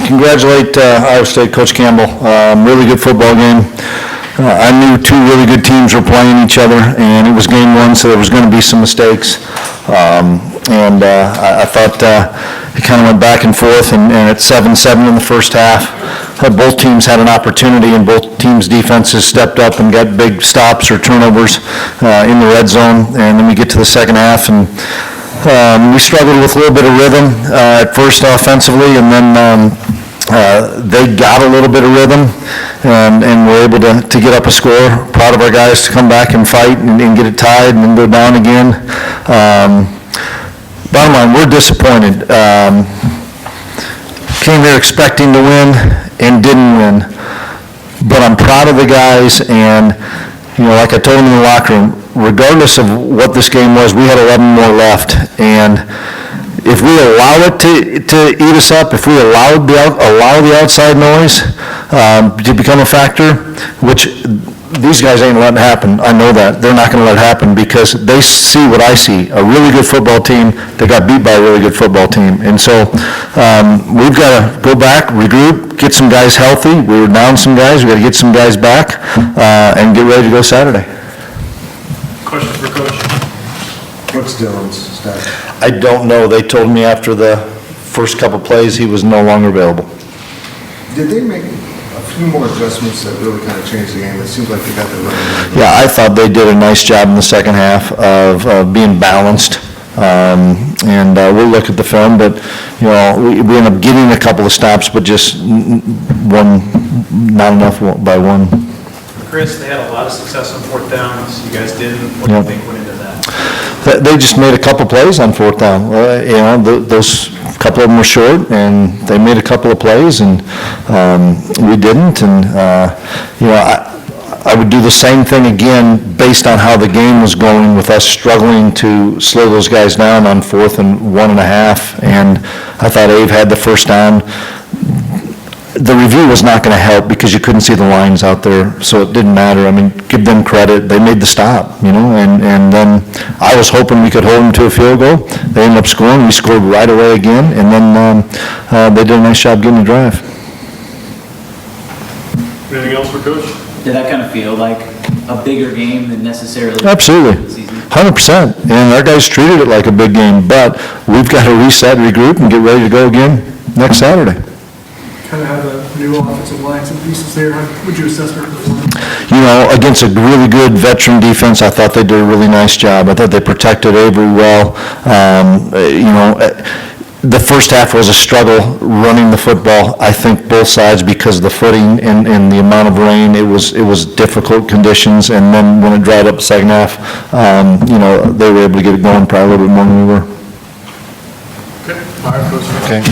congratulate Iowa State Coach Campbell. Really good football game. I knew two really good teams were playing each other, and it was game one, so there was going to be some mistakes. I thought it kind of went back and forth, and at 7-7 in the first half, both teams had an opportunity, and both teams' defenses stepped up and got big stops or turnovers in the red zone. And then we get to the second half, and we struggled with a little bit of rhythm at first offensively, and then they got a little bit of rhythm and were able to get up a score. Proud of our guys to come back and fight and get it tied and then go down again. Bottom line, we're disappointed. Came here expecting to win and didn't win. But I'm proud of the guys, and like I told them in the locker room, regardless of what this game was, we had 11 more left, and if we allow it to eat us up, if we allow the outside noise to become a factor, which these guys ain't letting happen. I know that. They're not going to let it happen because they see what I see, a really good football team that got beat by a really good football team. And so we've got to go back, regroup, get some guys healthy. We were down some guys. We've got to get some guys back and get ready to go Saturday. Question for Coach. What's Dylan's status? I don't know. They told me after the first couple plays he was no longer available. Did they make a few more adjustments that really kind of changed the game? It seems like they got the running. Yeah, I thought they did a nice job in the second half of being balanced. We'll look at the film, but we end up getting a couple of stops, but just one, not enough by one. Chris, they had a lot of success on fourth downs. You guys didn't. What do you think went into that? They just made a couple plays on fourth down. Those couple of them were short, and they made a couple of plays, and we didn't. And I would do the same thing again based on how the game was going, with us struggling to slow those guys down on 4th and 1.5. And I thought Ave had the first down. The review was not going to help because you couldn't see the lines out there, so it didn't matter. I mean, give them credit. They made the stop, and then I was hoping we could hold them to a field goal. They ended up scoring. We scored right away again, and then they did a nice job getting the drive. Anything else for Coach? Did that kind of feel like a bigger game than necessarily? Absolutely, 100%. And our guys treated it like a big game, but we've got to reset, regroup, and get ready to go again next Saturday. Kind of have a new offensive line, some pieces there. How would you assess their performance? Against a really good veteran defense, I thought they did a really nice job. I thought they protected Avery well. The first half was a struggle running the football. I think both sides, because of the footing and the amount of rain, it was difficult conditions. And then when it dried up the second half, they were able to get it going probably a little bit more than we were. Okay. All right, Coach. Okay.